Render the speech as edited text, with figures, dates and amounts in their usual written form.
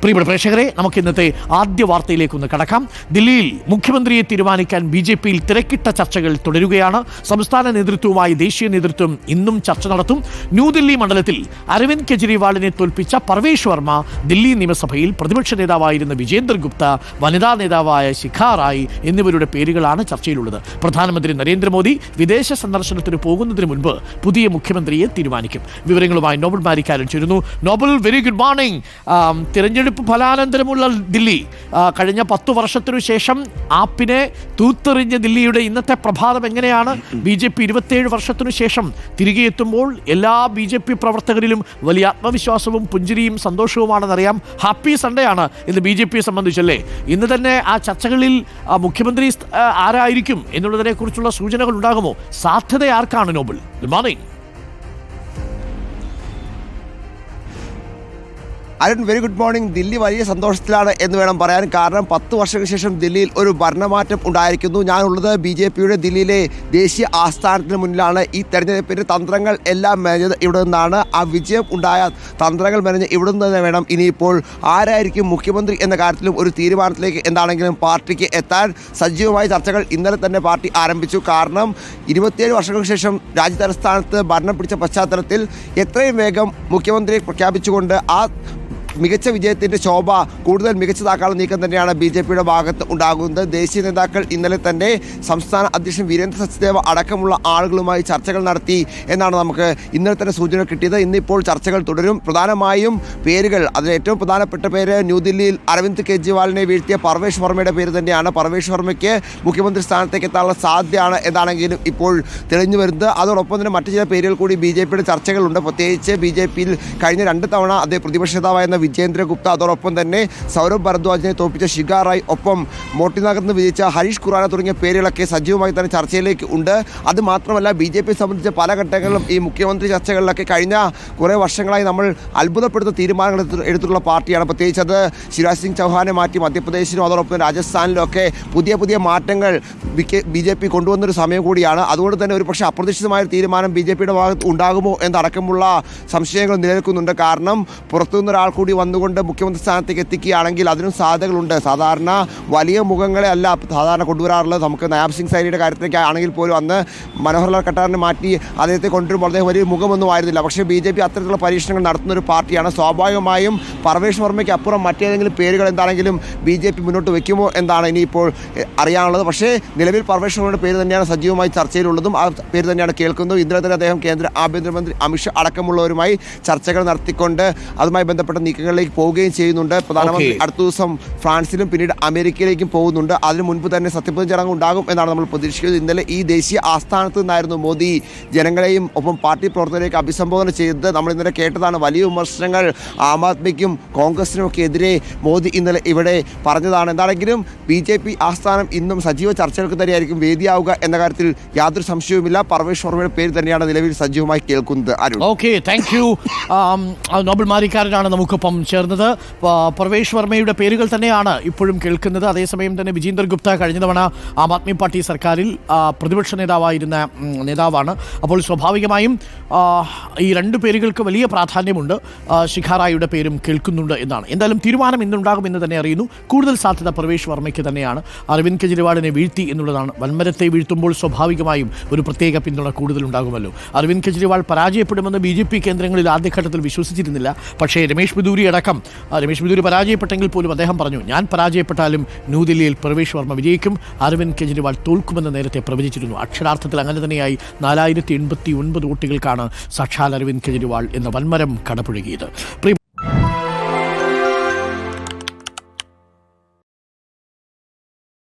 പ്രിയപ്പെട്ട പ്രേക്ഷകരെ, നമുക്ക് ഇന്നത്തെ ആദ്യ വാർത്തയിലേക്കൊന്ന് കടക്കാം. ദില്ലിയിൽ മുഖ്യമന്ത്രിയെ തീരുമാനിക്കാൻ BJPയിൽ തിരക്കിട്ട ചർച്ചകൾ തുടരുകയാണ്. സംസ്ഥാന നേതൃത്വവുമായി ദേശീയ നേതൃത്വം ഇന്നും ചർച്ച നടത്തും. ന്യൂദില്ലി മണ്ഡലത്തിൽ അരവിന്ദ് കെജ്രിവാളിനെ തോൽപ്പിച്ച പർവേഷ് വർമ്മ, ദില്ലി നിയമസഭയിൽ പ്രതിപക്ഷ നേതാവായിരുന്ന വിജേന്ദർ ഗുപ്ത, വനിതാ നേതാവായ ശിഖ റായ് എന്നിവരുടെ പേരുകളാണ് ചർച്ചയിലുള്ളത്. പ്രധാനമന്ത്രി നരേന്ദ്രമോദി വിദേശ സന്ദർശനത്തിന് പോകുന്നതിന് മുൻപ് പുതിയ മുഖ്യമന്ത്രിയെ തീരുമാനിക്കും. വിവരങ്ങളുമായി നോബൽ മാരിക്കാരൻ ചേരുന്നു. Nobel, very good morning. തിരഞ്ഞെടുപ്പ് ഫലാനന്തരമുള്ള ദില്ലി, കഴിഞ്ഞ 10 വർഷത്തിനു ശേഷം ആപ്പിനെ തൂത്തെറിഞ്ഞ ദില്ലിയുടെ ഇന്നത്തെ പ്രഭാതം എങ്ങനെയാണ്? BJP 27 വർഷത്തിനു ശേഷം തിരികെ എത്തുമ്പോൾ എല്ലാ BJP പ്രവർത്തകരിലും വലിയ ആത്മവിശ്വാസവും പുഞ്ചിരിയും സന്തോഷവുമാണെന്നറിയാം. ഹാപ്പി സൺഡേ ആണ് ഇന്ന് BJPയെ സംബന്ധിച്ചല്ലേ? ഇന്ന് തന്നെ ആ ചർച്ചകളിൽ മുഖ്യമന്ത്രി ആരായിരിക്കും എന്നുള്ളതിനെ കുറിച്ചുള്ള സൂചനകൾ ഉണ്ടാകുമോ? സാധ്യത ആർക്കാണ് Nobel? Good morning. Arun, very good morning. Delhi വലിയ സന്തോഷത്തിലാണ് എന്ന് വേണം പറയാൻ. കാരണം 10 വർഷങ്ങൾക്ക് ശേഷം ദില്ലിയിൽ ഒരു ഭരണമാറ്റം ഉണ്ടായിരിക്കുന്നു. ഞാനുള്ളത് BJPയുടെ ദില്ലിയിലെ ദേശീയ ആസ്ഥാനത്തിന് മുന്നിലാണ്. ഈ തെരഞ്ഞെടുപ്പിൻ്റെ തന്ത്രങ്ങൾ എല്ലാം മെനഞ്ഞത് ഇവിടെ നിന്നാണ്. ആ വിജയം ഉണ്ടായ തന്ത്രങ്ങൾ മെനഞ്ഞ് ഇവിടെ നിന്ന് തന്നെ വേണം ഇനിയിപ്പോൾ ആരായിരിക്കും മുഖ്യമന്ത്രി എന്ന കാര്യത്തിലും ഒരു തീരുമാനത്തിലേക്ക് എന്താണെങ്കിലും പാർട്ടിക്ക് എത്താൻ. സജീവമായ ചർച്ചകൾ ഇന്നലെ തന്നെ പാർട്ടി ആരംഭിച്ചു. കാരണം 27 വർഷങ്ങൾക്ക് ശേഷം രാജ്യതലസ്ഥാനത്ത് ഭരണം പിടിച്ച പശ്ചാത്തലത്തിൽ എത്രയും വേഗം മുഖ്യമന്ത്രിയെ പ്രഖ്യാപിച്ചുകൊണ്ട് ആ മികച്ച വിജയത്തിൻ്റെ ശോഭ കൂടുതൽ മികച്ചതാക്കാനുള്ള നീക്കം തന്നെയാണ് BJPയുടെ ഭാഗത്ത് ഉണ്ടാകുന്നത്. ദേശീയ നേതാക്കൾ ഇന്നലെ തന്നെ സംസ്ഥാന അധ്യക്ഷൻ വീരേന്ദ്ര സച്ദേവ അടക്കമുള്ള ആളുകളുമായി ചർച്ചകൾ നടത്തി എന്നാണ് നമുക്ക് ഇന്നലെ തന്നെ സൂചന കിട്ടിയത്. ഇന്നിപ്പോൾ ചർച്ചകൾ തുടരും. പ്രധാനമായും പേരുകൾ, അതിൽ ഏറ്റവും പ്രധാനപ്പെട്ട പേര് ന്യൂദില്ലിയിൽ അരവിന്ദ് കെജ്രിവാളിനെ വീഴ്ത്തിയ പർവേഷ് വർമ്മയുടെ പേര് തന്നെയാണ്. പർവേഷ് വർമ്മയ്ക്ക് മുഖ്യമന്ത്രി സ്ഥാനത്തേക്ക് എത്താനുള്ള സാധ്യതയാണ് എന്താണെങ്കിലും ഇപ്പോൾ തെളിഞ്ഞു വരുന്നത്. അതോടൊപ്പം തന്നെ മറ്റു ചില പേരുകൾ കൂടി BJPയുടെ ചർച്ചകളുണ്ട്. പ്രത്യേകിച്ച് BJPയിൽ കഴിഞ്ഞ 2 തവണ അതേ പ്രതിപക്ഷ നേതാവായിരുന്ന വിജേന്ദ്ര ഗുപ്ത, അതോടൊപ്പം തന്നെ സൗരഭ് ഭരദ്വാജിനെ തോൽപ്പിച്ച ശിഖ റായ്, ഒപ്പം മോട്ടിനഗറിൽ നിന്ന് വിജയിച്ച ഹരീഷ് ഖുറാന തുടങ്ങിയ പേരുകളൊക്കെ സജീവമായി തന്നെ ചർച്ചയിലേക്ക് ഉണ്ട്. അത് മാത്രമല്ല BJPയെ സംബന്ധിച്ച പല ഘട്ടങ്ങളിലും ഈ മുഖ്യമന്ത്രി ചർച്ചകളിലൊക്കെ കഴിഞ്ഞ കുറേ വർഷങ്ങളായി നമ്മൾ അത്ഭുതപ്പെടുത്തുന്ന തീരുമാനങ്ങൾ എടുത്തിട്ടുള്ള പാർട്ടിയാണ്. പ്രത്യേകിച്ച് അത് ശിവരാജ് സിംഗ് ചൗഹാനെ മാറ്റി മധ്യപ്രദേശിലും അതോടൊപ്പം രാജസ്ഥാനിലും ഒക്കെ പുതിയ മാറ്റങ്ങൾ BJP കൊണ്ടുവന്നൊരു സമയം കൂടിയാണ്. അതുകൊണ്ട് തന്നെ ഒരു പക്ഷേ അപ്രതീക്ഷിതമായ ഒരു തീരുമാനം BJPയുടെ ഭാഗത്ത് ഉണ്ടാകുമോ എന്നടക്കമുള്ള സംശയങ്ങൾ നിലനിൽക്കുന്നുണ്ട്. കാരണം പുറത്തുനിന്നൊരാൾ കൂടി വന്നുകൊണ്ട് മുഖ്യമന്ത്രി സ്ഥാനത്തേക്ക് എത്തിക്കുകയാണെങ്കിൽ അതിനും സാധ്യതകളുണ്ട്. സാധാരണ വലിയ മുഖങ്ങളെ അല്ല സാധാരണ കൊണ്ടുവരാറുള്ളത്. നമുക്ക് നയാബ് സിംഗ് സൈനിയുടെ കാര്യത്തിലേക്ക് ആണെങ്കിൽ പോലും അന്ന് മനോഹർലാൽ ഖട്ടാറിനെ മാറ്റി അദ്ദേഹത്തെ കൊണ്ടുവരുമ്പോൾ അദ്ദേഹം വലിയ മുഖമൊന്നും ആയിരുന്നില്ല. പക്ഷേ BJP അത്തരത്തിലുള്ള പരീക്ഷണങ്ങൾ നടത്തുന്ന ഒരു പാർട്ടിയാണ്. സ്വാഭാവികമായും പർവേഷ് വർമ്മയ്ക്ക് അപ്പുറം മറ്റേതെങ്കിലും പേരുകൾ എന്താണെങ്കിലും BJP മുന്നോട്ട് വയ്ക്കുമോ എന്നാണ് ഇനിയിപ്പോൾ അറിയാനുള്ളത്. പക്ഷേ നിലവിൽ പർവേഷ് വർമ്മയുടെ പേര് തന്നെയാണ് സജീവമായി ചർച്ചയിലുള്ളതും ആ പേര് തന്നെയാണ് കേൾക്കുന്നതും. ഇന്നലെ തന്നെ അദ്ദേഹം കേന്ദ്ര ആഭ്യന്തരമന്ത്രി അമിത്ഷാ അടക്കമുള്ളവരുമായി ചർച്ചകൾ നടത്തിക്കൊണ്ട് അതുമായി ബന്ധപ്പെട്ട നീക്കങ്ങളിലേക്ക് പോവുകയും ചെയ്യുന്നുണ്ട്. പ്രധാനമന്ത്രി അടുത്ത ദിവസം ഫ്രാൻസിലും പിന്നീട് അമേരിക്കയിലേക്കും പോകുന്നുണ്ട്. അതിനു മുൻപ് തന്നെ സത്യപ്രതിജ്ഞ ചടങ്ങ് ഉണ്ടാകും എന്നാണ് നമ്മൾ പ്രതീക്ഷിക്കുന്നത്. ഇന്നലെ ഈ ദേശീയ ആസ്ഥാനത്ത് നിന്നായിരുന്നു മോദി ജനങ്ങളെയും ഒപ്പം പാർട്ടി പ്രവർത്തകരെയൊക്കെ അഭിസംബോധന ചെയ്തത്. നമ്മൾ ഇന്നലെ കേട്ടതാണ്. വലിയ വിമർശനങ്ങൾ ആം ആദ്മിക്കും കോൺഗ്രസിനും ഒക്കെ എതിരെ മോദി ഇന്നലെ ഇവിടെ പറഞ്ഞതാണ്. എന്താണെങ്കിലും BJP ആസ്ഥാനം ഇന്നും സജീവ ചർച്ചകൾക്ക് തന്നെയായിരിക്കും വേദിയാവുക എന്ന കാര്യത്തിൽ യാതൊരു സംശയവുമില്ല. പർവേഷ് വർമ്മയുടെ പേര് തന്നെയാണ് നിലവിൽ സജീവമായി കേൾക്കുന്നത്. Okay, thank you. നോബൽ മാരിക്കാരനാണ് നമുക്കൊപ്പം ചേർന്നത്. പർവേഷ് വർമ്മയുടെ പേരുകൾ തന്നെയാണ് ഇപ്പോഴും കേൾക്കുന്നത്. അതേസമയം തന്നെ വിജേന്ദർ ഗുപ്ത കഴിഞ്ഞ തവണ ആം ആദ്മി പാർട്ടി സർക്കാരിൽ പ്രതിപക്ഷ നേതാവായിരുന്ന നേതാവാണ്. അപ്പോൾ സ്വാഭാവികമായും ഈ 2 പേരുകൾക്ക് വലിയ പ്രാധാന്യമുണ്ട്. ശിഖ റായിയുടെ പേരും കേൾക്കുന്നുണ്ട് എന്നാണ്. എന്തായാലും തീരുമാനം ഇന്നുണ്ടാകുമെന്ന് തന്നെ അറിയുന്നു. കൂടുതൽ സാധ്യത പർവേഷ് വർമ്മയ്ക്ക് തന്നെയാണ്. അരവിന്ദ് കെജ്രിവാളിനെ വീഴ്ത്തി എന്നുള്ളതാണ്. വൻമരത്തെ വീഴ്ത്തുമ്പോൾ സ്വാഭാവികമായും ഒരു പ്രത്യേക പിന്തുണ കൂടുതലുണ്ടാകുമല്ലോ. അരവിന്ദ് കെജ്രിവാൾ പരാജയപ്പെടുമെന്ന് BJP കേന്ദ്രങ്ങളിൽ ആദ്യഘട്ടത്തിൽ വിശ്വസിച്ചിരുന്നില്ല. പക്ഷേ രമേശ് ബിദൂരി പരാജയപ്പെട്ടെങ്കിൽ പോലും അദ്ദേഹം പറഞ്ഞു, ഞാൻ പരാജയപ്പെട്ടാലും ന്യൂദില്ലിയിൽ പർവേഷ് വർമ്മ വിജയിക്കും, അരവിന്ദ് കെജ്രിവാൾ തോൽക്കുമെന്ന് നേരത്തെ പ്രവചിച്ചിരുന്നു. അക്ഷരാർത്ഥത്തിൽ അങ്ങനെ തന്നെയായി. 4089 വോട്ടുകൾക്കാണ് സാക്ഷാൽ അരവിന്ദ് കെജ്രിവാൾ എന്ന വൻമരം കടപുഴകിയത്.